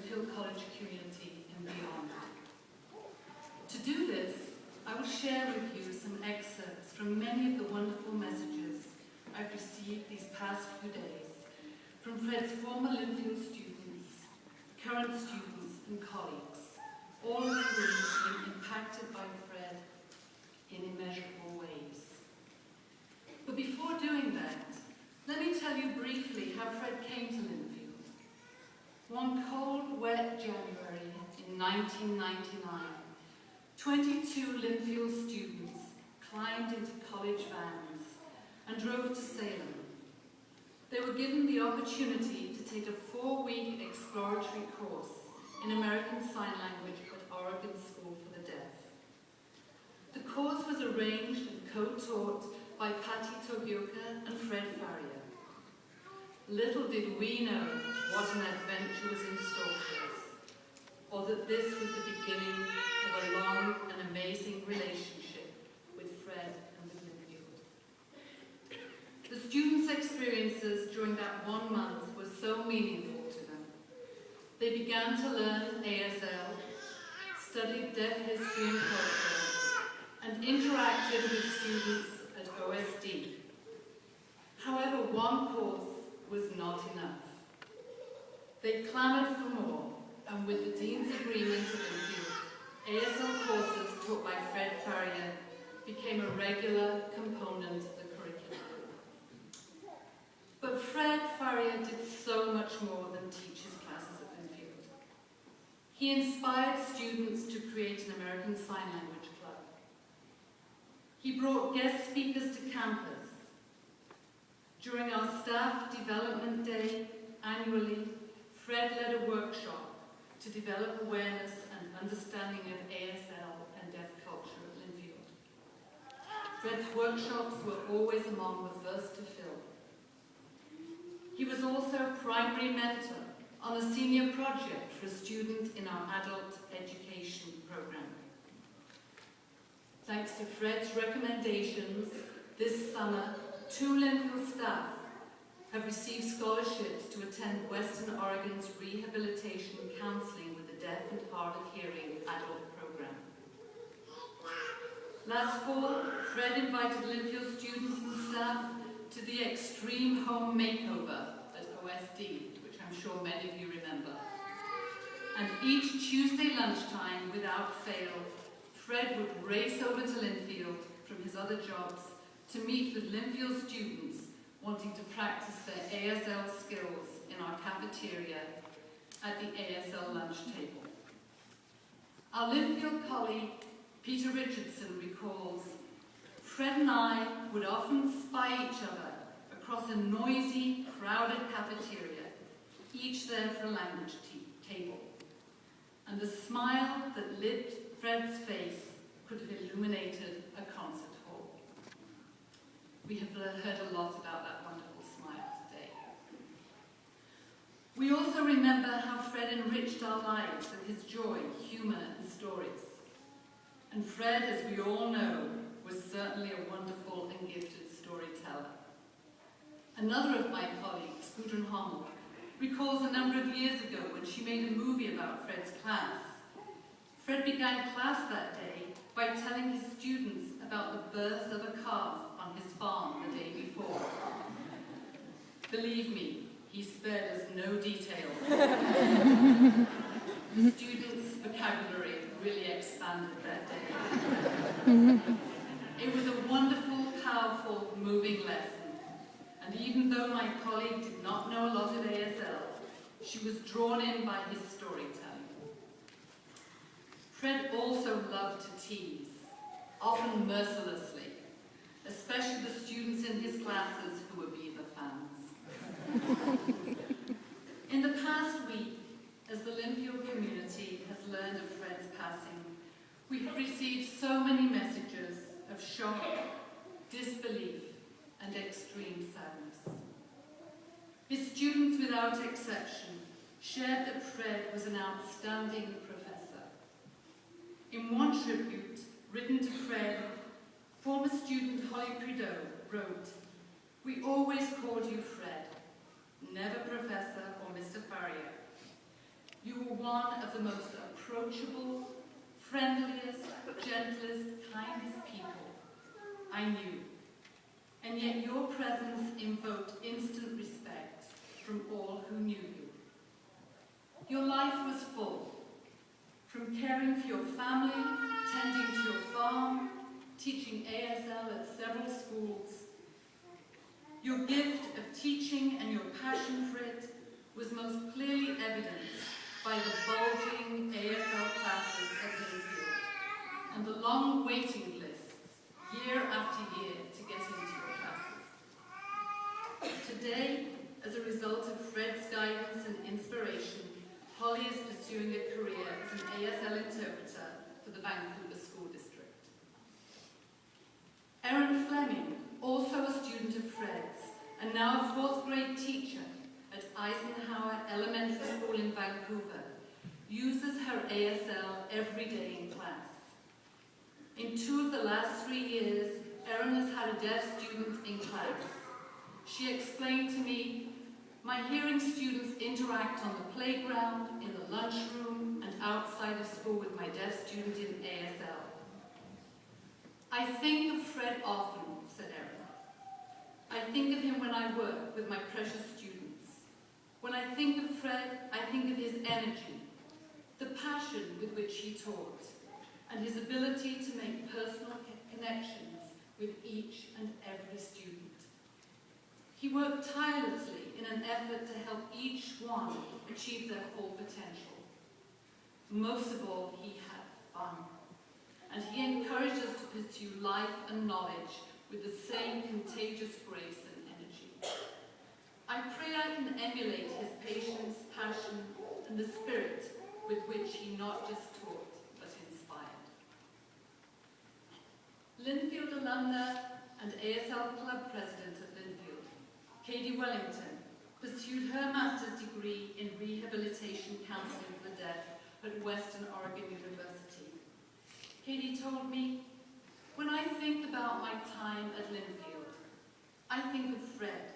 Linfield College community and beyond. To do this, I will share with you some excerpts from many of the wonderful messages I've received these past few days from Fred's former Linfield students, current students and colleagues, all of whom have been impacted by Fred in immeasurable ways. But before doing that, let me tell you briefly how Fred came to Linfield. One cold, wet January in 1999, 22 Linfield students climbed into college vans and drove to Salem. They were given the opportunity to take a 4-week exploratory course in American Sign Language at Oregon School for the Deaf. The course was arranged and co-taught by Patty Togioka and Fred Farrior. Little did we know what an adventure was in store for us, or that this was the beginning of a long and amazing relationship with Fred and with Linfield. The students' experiences during that 1 month were so meaningful to them. They began to learn ASL, studied deaf history and culture, and interacted with students at OSD. However, one course was not enough. They clamoured for more, and with the Dean's agreement at Linfield, ASL courses taught by Fred Farrior became a regular component of the curriculum. But Fred Farrior did so much more than teach his classes at Linfield. He inspired students to create an American Sign Language club. He brought guest speakers to campus. During our staff development day annually, Fred led a workshop to develop awareness and understanding of ASL and deaf culture at Linfield. Fred's workshops were always among the first to fill. He was also primary mentor on a senior project for a student in our adult education program. Thanks to Fred's recommendations, this summer, 2 Linfield staff have received scholarships to attend Western Oregon's Rehabilitation Counseling with the Deaf and Hard of Hearing adult program. Last fall, Fred invited Linfield students and staff to the Extreme Home Makeover at OSD, which I'm sure many of you remember. And each Tuesday lunchtime, without fail, Fred would race over to Linfield from his other jobs to meet with Linfield students wanting to practice their ASL skills in our cafeteria at the ASL lunch table. Our Linfield colleague, Peter Richardson, recalls, Fred and I would often spy each other across a noisy, crowded cafeteria, each there for a language table. And the smile that lit Fred's face could have illuminated a concert hall. We have heard a lot about that wonderful smile today. We also remember how Fred enriched our lives with his joy, humour and stories. And Fred, as we all know, was certainly a wonderful and gifted storyteller. Another of my colleagues, Gudrun Hommel, recalls a number of years ago when she made a movie about Fred's class. Fred began class that day by telling his students about the birth of a calf on his farm the day before. Believe me, he spared us no details. The students' vocabulary really expanded that day. It was a wonderful, powerful, moving lesson. And even though my colleague did not know a lot of ASL, she was drawn in by his storytelling. Fred also loved to tease, often mercilessly, especially the students in his classes who were Beaver fans. In the past week, as the Linfield community has learned of Fred's passing, we have received so many messages of shock, disbelief, and extreme sadness. His students, without exception, shared that Fred was an outstanding professor. In one tribute written to Fred, former student Holly Prideaux wrote, "We always called you Fred, never Professor or Mr. Farrior. You were one of the most approachable, friendliest, gentlest, kindest people I knew. And yet your presence invoked instant respect from all who knew you. Your life was full, from caring for your family, tending to your farm, teaching ASL at several schools. Your gift of teaching and your passion for it was most clearly evidenced by the bulging ASL classes at Linfield and the long waiting lists year after year to get into your classes. Today, as a result of Fred's guidance and inspiration, Holly is pursuing a career as an ASL interpreter for the Vancouver School District. Erin Fleming, also a student of Fred's, and now a 4th grade teacher at Eisenhower Elementary School in Vancouver, uses her ASL every day in class. In 2 of the last 3 years, Erin has had a deaf student in class. She explained to me, "My hearing students interact on the playground, in the lunchroom, and outside of school with my deaf student in ASL. I think of Fred often," said Erin. "I think of him when I work with my precious students. When I think of Fred, I think of his energy, the passion with which he taught, and his ability to make personal connections with each and every student. He worked tirelessly in an effort to help each one achieve their full potential. Most of all, he had fun, and he encouraged us to pursue life and knowledge with the same contagious grace and energy. I pray I can emulate his patience, passion, and the spirit with which he not just taught, but inspired." Linfield alumna and ASL Club President of Linfield, Katie Wellington, pursued her master's degree in rehabilitation counseling for the deaf at Western Oregon University. Katie told me, "When I think about my time at Linfield, I think of Fred.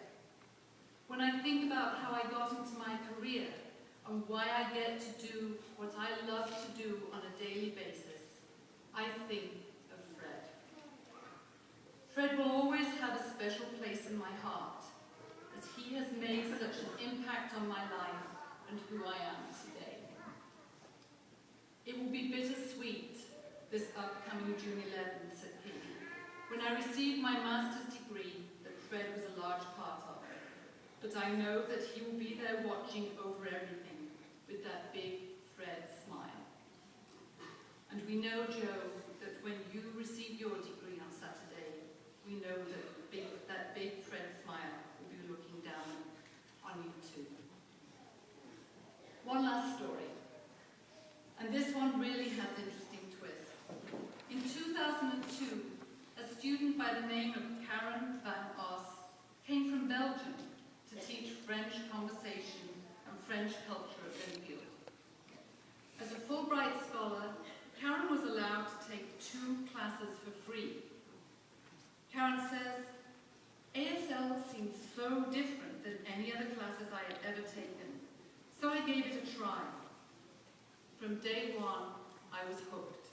When I think about how I got into my career and why I get to do what I love to do on a daily basis, I think of Fred. Fred will always have a special place in my heart, as he has made such an impact on my life and who I am today. It will be bittersweet this upcoming June 11th," said Katie, "when I received my master's degree that Fred was a large part of. But I know that he will be there watching over everything with that big Fred smile. And we know, Joe, that when you receive your degree on Saturday, we know that big Fred smile will be looking down on you too." One last story, and this one really has an interesting twist. In 2002, a student by the name of Karen van Os came from Belgium to teach French conversation and French culture at Linfield. As a Fulbright scholar, Karen was allowed to take 2 classes for free. Karen says, "ASL seemed so different than any other classes I had ever taken, so I gave it a try. From day one, I was hooked,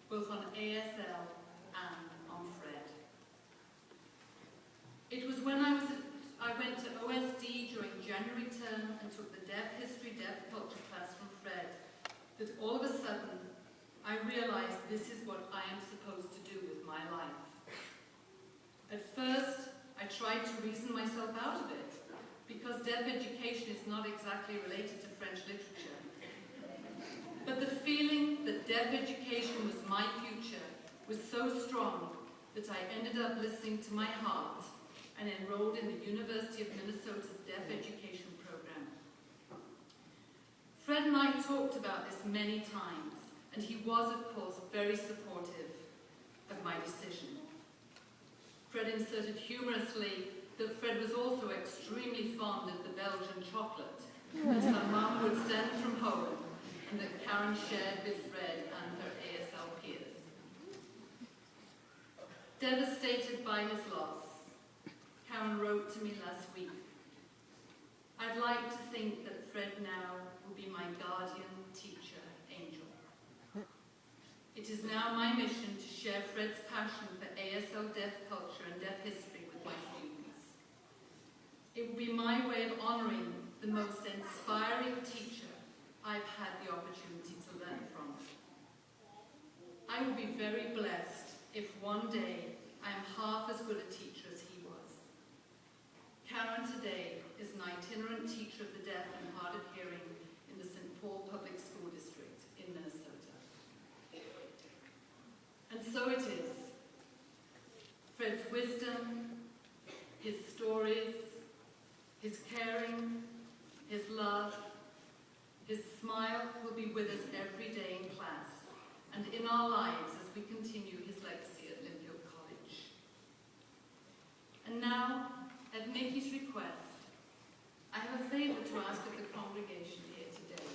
both on ASL and on Fred. It was when I went to OSD during January term and took the Deaf History, Deaf Culture class from Fred that all of a sudden I realized this is what I am supposed to do with my life. At first, I tried to reason myself out of it, because deaf education is not exactly related to French literature. But the feeling that deaf education was my future was so strong that I ended up listening to my heart and enrolled in the University of Minnesota's Deaf Education program. Fred and I talked about this many times, and he was, of course, very supportive of my decision. Fred inserted humorously that Fred was also extremely fond of the Belgian chocolate that her mum would send from home and that Karen shared with Fred and her ASL peers. Devastated by his loss, Karen wrote to me last week, I'd like to think that Fred now will be my guardian, teacher, angel. It is now my mission to share Fred's passion for ASL deaf culture and deaf history with my students. It will be my way of honouring the most inspiring teacher I've had the opportunity to learn from. I will be very blessed if one day I am half as good a teacher as he was. Karen today is an itinerant teacher of the deaf and hard of hearing in the St. Paul Public School District in Minnesota. And so it is. Fred's wisdom, his stories, his caring, his love, his smile will be with us every day in class and in our lives as we continue his legacy at Linfield College. And now, at Mickey's request, I have a favour to ask of the congregation here today.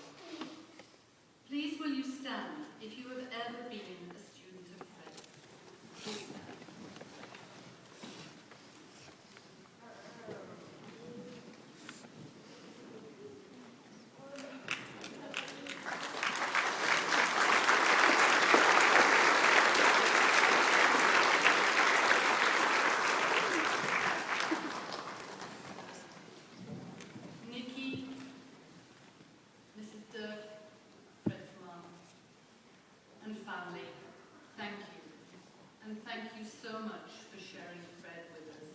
Please will you stand if you have ever been a student of Fred's. Please stand. Family, thank you. And thank you so much for sharing Fred with us.